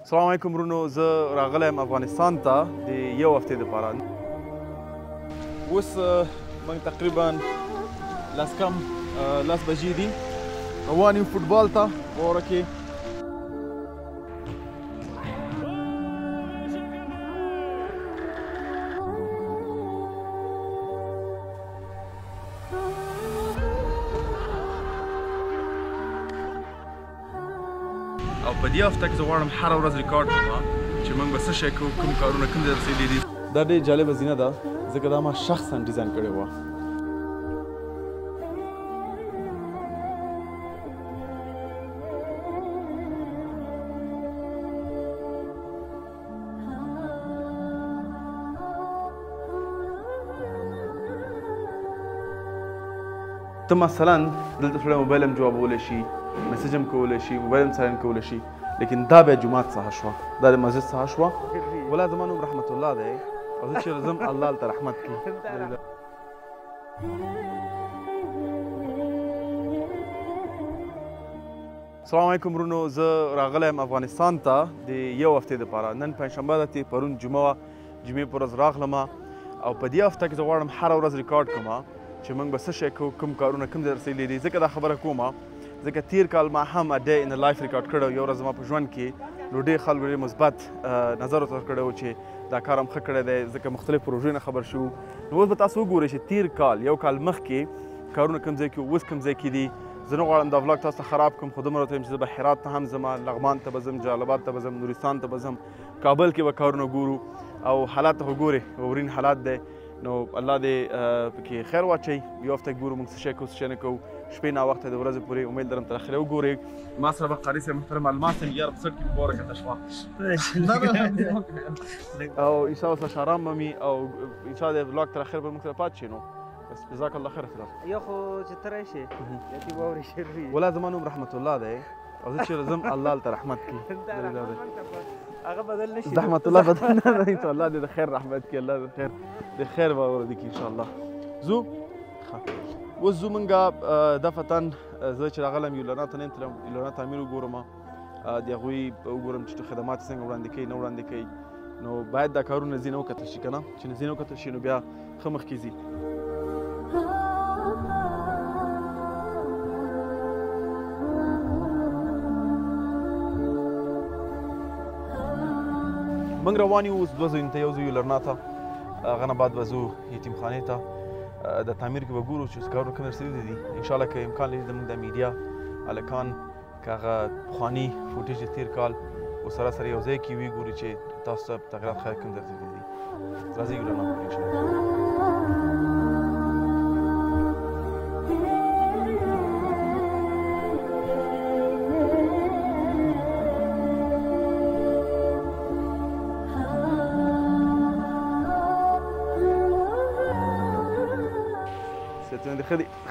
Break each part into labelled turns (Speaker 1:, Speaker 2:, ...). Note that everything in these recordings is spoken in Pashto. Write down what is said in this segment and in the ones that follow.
Speaker 1: السلام علیکم ورونو، زه راغلی یم افغانستان ته د یو هفتې دپاره. اوس موږ تقریبا لس بجې دي، روان یو فوټبال ته واوره کې. او په دې هفته کې زه غواړم هره ورځ ریکارډ کړم چې موږ به څه شی کوو، کوم کارونه کوم ځای رسېدلي دي. دا ډېر جالبه زینه ده ځکه دا ما شخصا ډیزاین کړې وه. ته مثلا دلته سړی موبایل هم جوابولی شي، میسج هم کولی شي، موبایل هم سایلنټ کولی شي، لیکن دا بیا جومات څخه شوه، دا د مسجد څخه شوه. ولا زما نوم رحمت الله دی او زه چېرې ځم الله هلته رحمت کړي. السلام علیکم ورونو، زه راغلی یم افغانستان ته د یو هفتې دپاره. نن پنجشنبه ده، پرون جمعه وه، جمعې په ورځ راغلم او په دې هفته کې زه غواړم هره ورځ ریکارډ کړم چې موږ به څه شی کوو، کوم کارونه کوم ځای رسېدلي دي. ځکه دا خبره کوم ځکه تیر کال ما هم ا ډے ان لایف ریکارډ کړی یو ورځ زما په ژوند کې، نو ډېر خلکو ډېر مثبت نظر ورته ورکړی و چې دا کار هم ښه کړی دی، ځکه مختلف پروژې نه خبر شو. نو اوس به تاسو وګورئ چې تیر کال یو کال مخکې کارونه کوم ځای کې اوس کوم ځای کې دي. زه نه غواړم دا ولاګ تاسو ته خراب کړم، خو دومره ورته وایم چې زه به هرات ته هم ځم، لغمان ته به ځم، جلال آباد ته به ځم، نورستان ته به ځم، کابل کې به کارونه ګورو او حالات ته خو ګورئ ورین حالات دی. نو الله دې پکې خیر واچوي. یو هفته ګورو موږ څه شی کوو څه شی نه کوو، شپې ناوخته د ورځې پورې. امید لرم تر اخره وګورئ. ما سره به قاري صاحب محترم الماس صاحب یار په سټ کې به واوره کښته شوه او عیسی اوس اشارام به مي او عیسی د بلاګ تر اخره به موږ سره پاتې شي. نو بس جزاک الله خیر.
Speaker 2: یا خو چې ته راشې یا دې واورې شعر وي.
Speaker 1: ولا زما نوم رحمت الله دی او زه چېرې ځم الله هلته رحمت کړي.
Speaker 2: هغه بدل نه شي،
Speaker 1: رحمت الله بدل نه دی. الله دې د خیر رحمت کړي، الله د خیر به ورته کړي انشاءالله. ځو اوس ځو موږ دفتن. زه چې راغلم یولرنا ته نه یم تللی، یولرنا تعمیر وګورم، د هغوی وګورم چې خدمات څنګه وړاندې کوي نه وړاندې کوي. نو باید دا کارونه ځینې وکتل شي که نه، چې نه ځینې وکتل شي نو بیا ښه مخکې ځي. موږ روان یو اوس دوه ځایونو ته، یو ځو یولرنا ته، هغه نه بعد به ځو یتیمخانې ته. د تعمیر کې به ګورو چې کارونه کوم رسېدلي دي. انشاءالله که امکان لري زموږ د میډیا هلکان که هغه پخواني فوټیج د تېر کال ورسره سره یو ځای کې وي، ګورو چې تاسو ته تغیرات خیر کوم ځای رسېدلي دي. راځئ یولرنا پورې انشاءالله.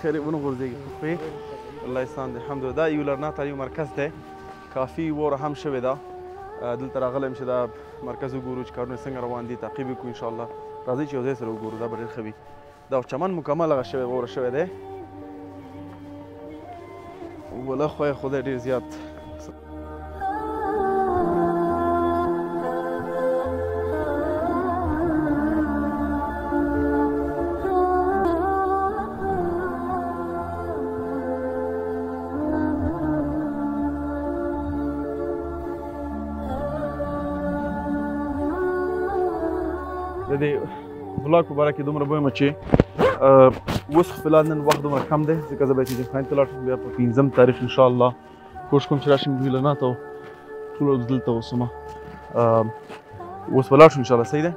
Speaker 1: خیر ونه غورځېږي خوښوي الله احسان دی الحمدلله. دا یولرنا تعلیم مرکز دی، کافي واوره هم شوې ده. دلته راغلی یم چې دا مرکز وګورو چې کارونه څنګه روان دي، تعقیب یې کړو انشاءالله. راځئ چې یو ځای سره وګورو، دا به ډېر ښه وي. دا چمن مکمل هغه شوی واوره شوی دی، وله خو یې خدای ډېر زیات. د دې بلاګ په باره کې دومره وایم چې اوس خو فلحال نن وخت دومره کم دی، ځکه زه به یتیمخانې ته لاړ شم بیا په 5 تاریخ انشاءالله کوشش کوم چې راشم یولرنا ته، ټوله ورځ دلته اوسم. اوس به لاړ شو انشاءالله. صحیح دی.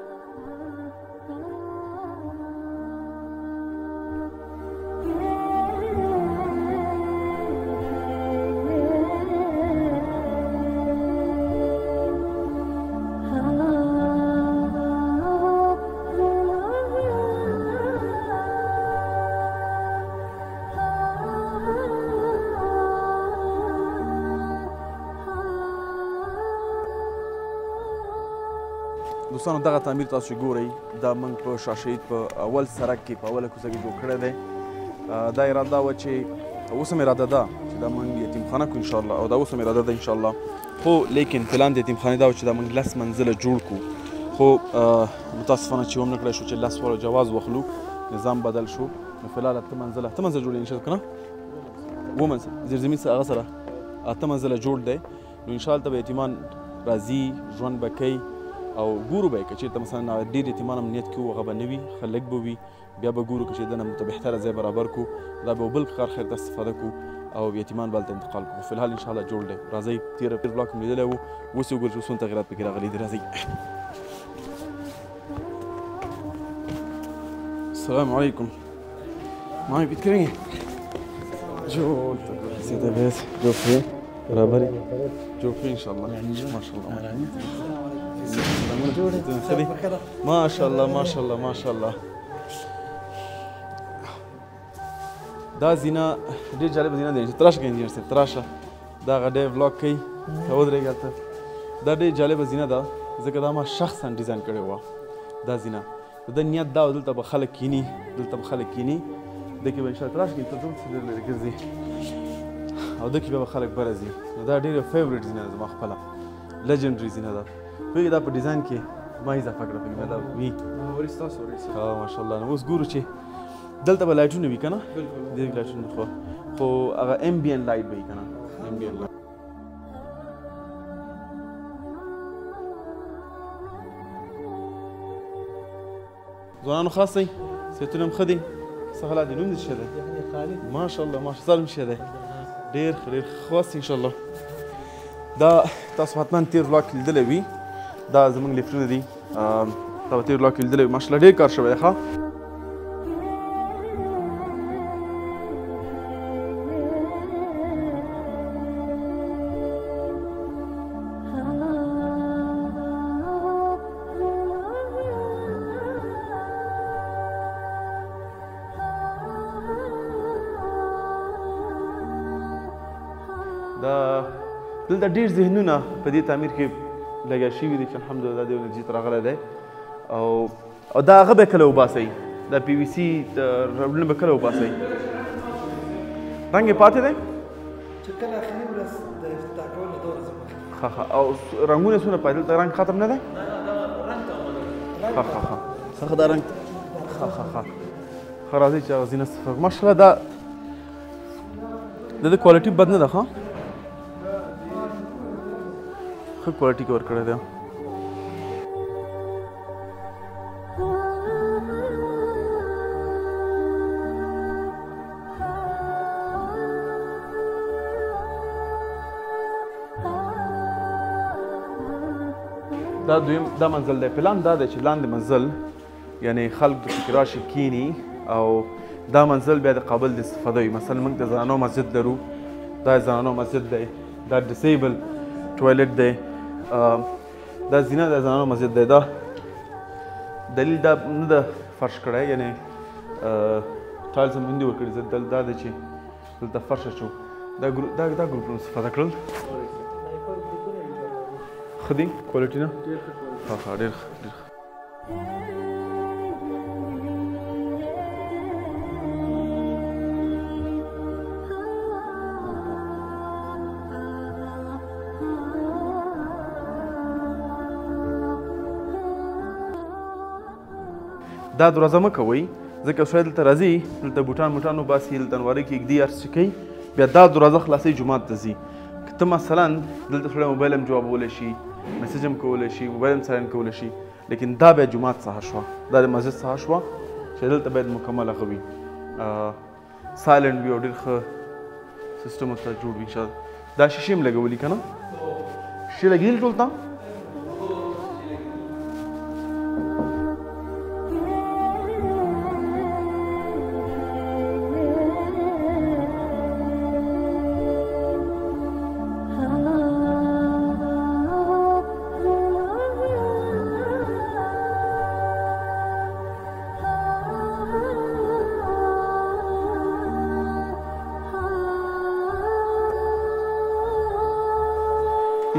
Speaker 1: دوستانو دغه تعمیر تاسو چې ګورئ دا موږ په شاه شهید په اول سړک کې په اوله کوڅه کې جوړ کړی دی. دا اراده وه چې اوس هم اراده ده چې دا موږ یتیمخانه کړو انشاءالله، او دا اوس هم اراده ده انشاءالله خو لیکن پلان د یتیمخانې دا و چې دا موږ 10 منزله جوړ کړو خو متاسفانه چې هم نه کړی شو چې 10 واړو جواز واخلو نظام بدل شو نو فلحال 8 منزله جوړ دی انشاءالله که نه 7 منزله زیرزمین هغه سره 8 منزله جوړ دی نو انشاءالله ته به یتیمان راځي ژوند به کوي او ګورو به یې که چېرته مثلا ډېر یتیمان هم نیت کوو هغه به نه وي ښه لږ به وي بیا به ګورو که چې دنه ته بهتره ځای برابر کړو دا به بل کار خیر ته استفاده کړو او یتیمان به هلته انتقال کړو فلحال انشاءالله جوړ دی راځئ تېر بلاک مو لیدلی و اوس یې وګورئ چې اوس څومره تغیرات پکې راغلي دي راځئ السلام عليكم معي بيتكلمي جو سيدة بيت جو فين برابري جو فين ان شاء الله ما شاء الله ما شاء الله ما شاء الله ما شاء الله دا زینا ډېر جالب زینا دی تراشه کې انجینر صاحب تراشه دا غډې ولاګ کوي ودرېږه ته دا ډېر جالبه زینا ده ځکه دا ما شخصا ډیزاین کړې وه دا زینا د نیت دا و دلته به خلک کینی دلته به خلک کینی دکې به انشاءالله تراشه کې ته ټول څه ډېر لرې ګرځي او دکې بیا به خلک بره ځي نو دا ډېره فیورټ زینا ده زما خپله لیجنډري زینا ده پوهېږې دا په ډیزاین کې ما اضافه کړه پکې دا وي ماشاءالله نو اوس ګورو چې دلته به لایټونه وي که نه دې لایټونه خو هغه امبین لایټ به وي که نه امبین لایټ ځوانانو خاص دی صحتونه هم ښه دي څه حالات دي نوم دې څه دی ماشاءالله ماشاءالله ستا نوم څه دی ډېر ښه ډېر ښه خاص انشاءالله دا تاسو حتما تېر ولاګ کې لیدلی وي دا زموږ لیفټونه دي دا به تېر ولاګ کې لیدلی وي ماشاءالله ډېر کار شوی دی ښه دلته ډېر ذهنونه په دې تعمیر کې لګیا شوي دي چې الحمدلله د انرژي ته راغلی دی او دا هغه به کله وباسئ دا پی وي سي ربړونه به کله وباسئ رنګ یې پاتې دی
Speaker 3: چې کله اخري ورځ د افتتاح کولو د ورځې مخکې
Speaker 1: ښه او رنګونه څونه پاتې دلته رنګ ختم نه دی ښه دا رنګ ښه راځئ چې هغه زینه صفر ماشاءالله دا د کوالټي بد نه ده ښه ښه کوالټي کې ورکړی دی دا دویم دا منزل دی پلان دا دی چې لاندې منزل یعنی خلک پکې راشي کینی او دا منزل بیا د قابل د استفاده وي مثلا موږ د زنانو مسجد لرو دا زنانو مسجد دی دا ډیسیبل ټوایلټ دی دا زینه د زنانو مسجد دی دا دلیل دا نه ده فرش کړی یعنی ټایلز هم هندي ورکړي دا دی چې دلته فرش اچو دا ګروپونه استفاده کړل ښه دي کوالټي نه ښه ډېر ښه دا دروازه مه کوئ ځکه سړی دلته راځي دلته بوټان وباسي دلته نوارې کې ږدي هر څه کوي بیا دا دروازه خلاصوي جومات ته ځي که ته مثلا دلته سړی موبایل هم جوابولی شي میسج هم کولی شي موبایل هم سایلنټ کولی شي لیکن دا بیا جومات څخه شوه دا د مسجد څخه شوه چې دلته باید مکمل هغه وي سایلنټ وي او ډېر ښه سیسټم ورته جوړ وي انشاءالله دا شیشې هم لګولي که نه شیشې لګېدلي ټول ته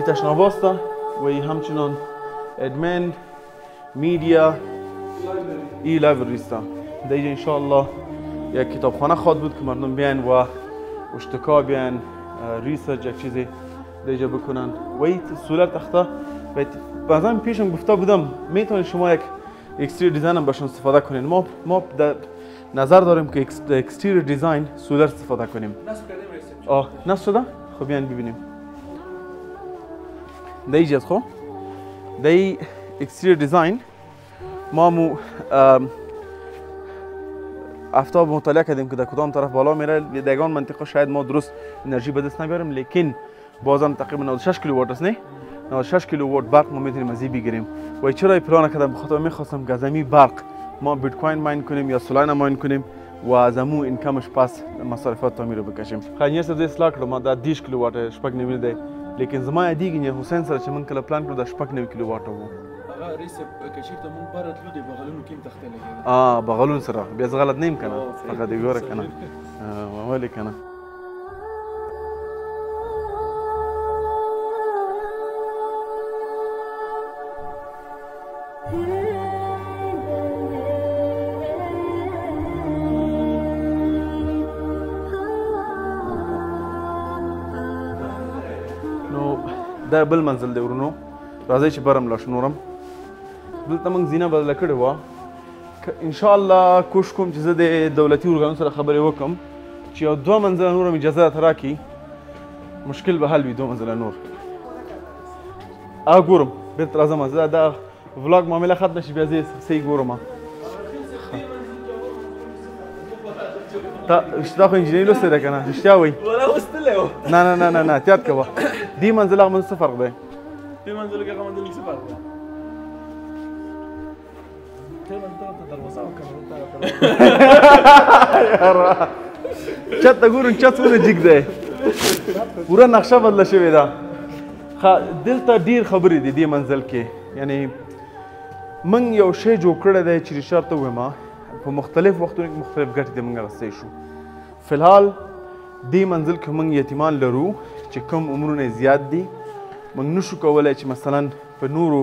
Speaker 1: این تشناباستا و همچنان ادمن میدیا ای لایبرریستا در اینجا انشاءالله یک کتابخانه خواهد بود که مردم بیان و اشتکا بیان ریسرچ یک چیزی دیجا بکنن و این سولر تخته بعضا پیشم گفته بودم میتونید شما یک اکستریر دیزاین هم باشون استفاده کنین. ما در نظر داریم که اکستریر دیزاین سولر استفاده کنیم. نصب شده؟ خب بیاین ببینیم. دیجا از خب دی اکستریر دیزاین ما مو افتاب مطالعه کردیم که در کدام طرف بالا میره. در یگان منطقه شاید ما درست انرژی به دست نبیاریم، لیکن بازم تقریبا 96 کیلووات است. نه 96 کیلووات برق ما میتونیم از این بگیریم. و چرا پلان کردم؟ بخاطر میخواستم که از این برق ما بیت کوین ماین کنیم یا سولانا ماین کنیم و از امو اینکمش پس مصارفات تعمیر رو بکشیم. خیلی نیست از اصلاح کردم. ما در 10 کیلووات شپک نمیده، لیکن زمان دیگه حسین سره چې من کله پلان کړو د شپک 9 کیلووات وو.
Speaker 4: هغه ریس کشیر ته مونږ بار تلو دی بغلونو کې تخته لګیږي.
Speaker 1: بغلون سره بیا زه غلط نیم کنه فقط دی ګوره کنه ولې کنه. نو دا بل منزل دی ورونو، راځئ چې برم لاړ شو. نورم دلته موږ زینه بدله کړې وه. ان شاء الله کوشش کوم چې زه د دولتي ارګانونو سره خبرې وکړم چې یو 2 منزله نور هم اجازه راته راکړي. مشکل به حل وي 2 منزله نور. ګورم بېرته راځم. زه دا ولاګ معامله ختمه شي بیا زه صحیح ګورم. تا خو انجینري لوستی ده که نه؟ رښتیا وایي؟ نه احتیاط کوه. دې منزل هغه منزل څه فرق دی؟
Speaker 4: دې منزل کې هغه منزل کې څه فرق دی؟
Speaker 1: چت ته ګورم چت څومره جګ دی، پوره نقشه بدله شوې ده. دلته ډېر خبرې دي دې منزل کې. یعنی موږ یو شی جوړ کړی دی چې رشاد ته ووایم په مختلف وختونو کې مختلف ګټې د موږ اخیستی شو. فلحال دې منزل کې موږ یتیمان لرو چې کم عمرونه زیات دي. موږ نشو کولی چې مثلا په نورو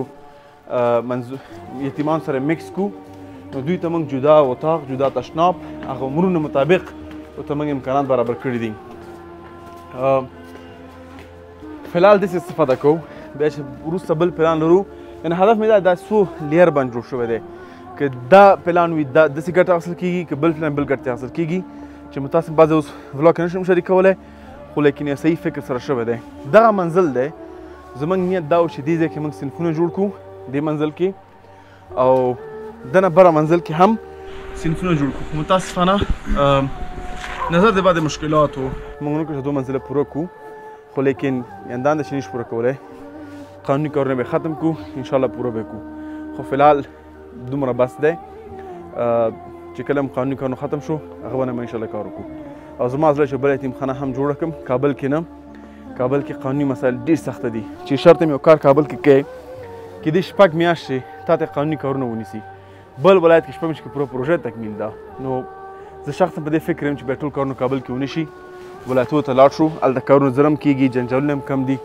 Speaker 1: یتیمان سره مکس کو، نو دوی ته موږ جدا اتاق جدا تشناب هغه عمرونو مطابق ورته موږ امکانات برابر کړي دي. فلحال داسې استفاده کوو. بیا چې وروسته بل پلان لرو، یعنې هدف مې دا څو لیر باندې جوړ شوی دی که دا پلان وي داسې ګټه حاصل کېږي، که بل پلان بل ګټه حاصل کېږي چې متاسم بعضې اوس ولاګ کې نشم شریکولی، خو لیکن یو صحیح فکر سره شوی دی. دغه منزل دی زموږ نیت دا و چې دې ځای کې موږ صنفونه جوړ کړو دې منزل کې، او دنه بره منزل کې هم صنفونه جوړ کړو. متاسفانه نظر د بعد مشکلاتو موږ نه کړو چې 2 منزله پوره کړو، خو لیکن اندان چې نشو پوره کولی. قانوني کارونه به ختم کړو، انشاءالله پوره به کړو. خو فلحال دومره بس دی چې کله هم قانوني کارونه ختم شو هغه باندې به انشاءالله کار وکړو. او زما زړه چې بله یتیمخانه هم جوړه کړم کابل کې. نه کابل کې قانوني مسایل ډېر سخته دي چې شرط یې یو کار کابل کې کوې کېدای 6 میاشتې تا ته قانوني کارونه ونیسي. بل ولایت کې 6 میاشتې کې پوره پروژه تکمیل ده. نو زه شخصا په دې فکر یم چې بیا ټول کارونه کابل کې ونشي، ولایتونو ته لاړ شو. هلته کارونه زر هم کېږي، جنجالونه هم کم دي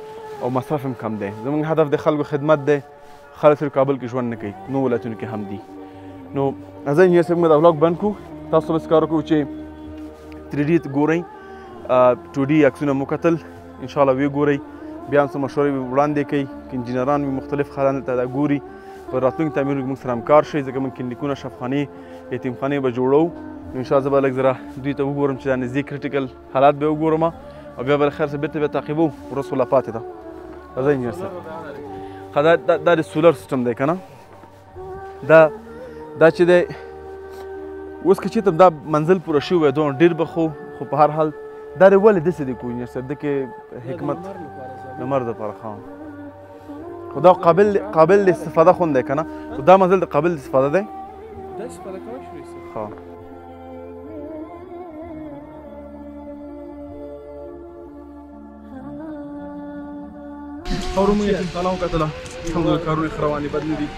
Speaker 1: او مصرف هم کم دی. زموږ هدف د خلکو خدمت دی. خلک صرف کابل کې ژوند نه کوي، نو ولایتونو کې هم دي. نو زه انجینر صاحب موږ دا ولاګ بند کړو. تاسو ته بس کار وکړو چې 3D ګورئ، 2D عکسونه مو کتل انشاءالله ویې ګورئ، بیا هم څه مشورې وړاندې کوئ که انجینران وي مختلف خلک دلته دا ګوري. په راتلونکي تعمیرونو کې موږ سره همکار شئ، ځکه موږ کلینیکونه، شفاخانې، یتیمخانې به جوړوو. نو انشاءالله زه به لږ زره دوی ته وګورم چې دا نږدې کریټیکل حالات به وګورم، او بیا به خیر سره بېرته بیا تعقیبوو. ورځ خو لا پاتې ده. راځئ انجینر صاحب. دا د سولر سیسټم دی که نه؟ دا چې دی اوس که چېرته دا منزل پوره شوی وی دونه ډېر به خو په هر حال دا دی ولې داسې دی کو انجینر صاحب؟ ده کې حکمت د لمر دپاره ښه، خو دا قابل د استفاده خو دی که نه؟ خو دا منزل د قابل د استفاده دی؟
Speaker 4: دا استفاده کولی شو.
Speaker 1: ښه او رومو یتیمخانه وکتله، الحمدلله کارونه ښه روان دي، بد نه دي.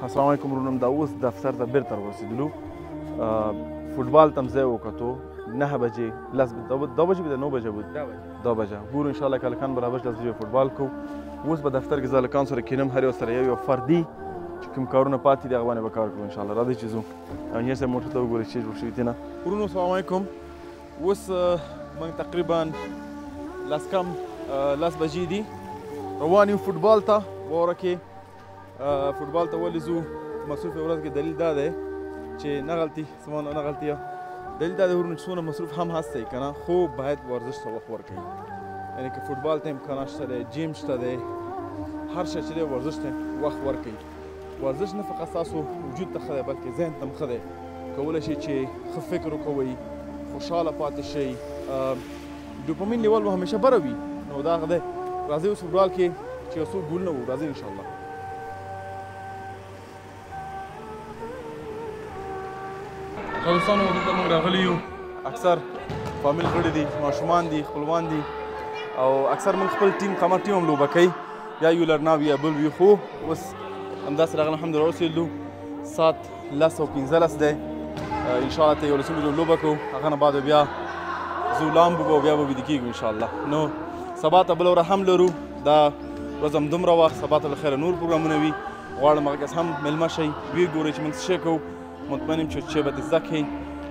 Speaker 1: السلام علیکم ورونو، دا اوس دفتر ته بېرته راورسېدلو. فوټبال ته مې ځای وکتو، 9 بجې 2 بجې به 9 بجې بود 2 بجې ګورو ان شاء الله کلکان برابر 10 بجې فوټبال کو اوس به دفتر کې زلکان سره کینم هر یو سره یو فردي چې کوم کارونه پاتې دي هغه باندې به کار کوو ان شاء الله راځئ چې ځو او یې سره موټر ته وګورئ چې جوړ شوي دي نه ورونو السلام علیکم اوس موږ تقریبا 10 بجې دي روان یو فوټبال ته واوره کې فوټبال ته ولې ځو مصروفه ورځ کې دلیل دا دی چې نه غلطي سمانه نه غلطي دلیل دا دی ورونو چې څومره مصروف هم هستئ که نه خو باید ورزش ته وخت ورکوئ یعنې که فوټبال ته امکانات شته دی جیم شته دی هر شی چې دی ورزش ته وخت ورکوئ ورزش نه فقط ستاسو وجود ته ښه دی بلکې ذهن ته هم ښه دی کولی شئ چې ښه فکر وکوئ خوشحاله پاتې شئ ډوپامین لیول به همیشه بره وي نو دا هغه دی راځئ اوس فوټبال کې چې یو څو ګولونه وو راځئ انشاءالله دوستانو دلته موږ راغلي یو اکثر فامیل غړي دي ماشومان دي خپلوان دي او اکثر موږ خپل ټیم قمر ټیم هم لوبه کوي یا یو لرناو یا بل وي خو اوس همداسې راغلم الحمدلله اوسېدلو ساعت 10:15 دی انشاءالله ته یو لسمه لوبه کوو هغه نه بعد بیا ځو لامبو به بیا به ویده کېږو انشاءالله نو سبا ته بله ورځ هم لرو دا ورځ هم دومره وخت سبا ته بالخیره نور پروګرامونه وي غواړم هغه کس هم میلمه شئ ویې ګورئ چې موږ څه شی کوو مطمئن یم چې چی به زده کړئ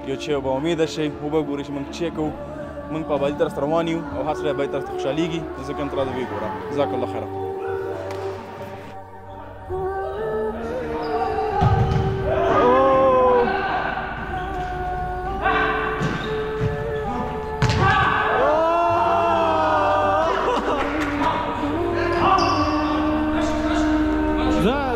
Speaker 1: یو چی به امیده شئ وبه ګورئ چې موږ چی کوو موږ په ابادي طرف ته روان یو او هر سړی ابادي طرف ته خوشحالېږي ځکه هم ته راځه ویې ګوره جزاک الله خیره
Speaker 5: That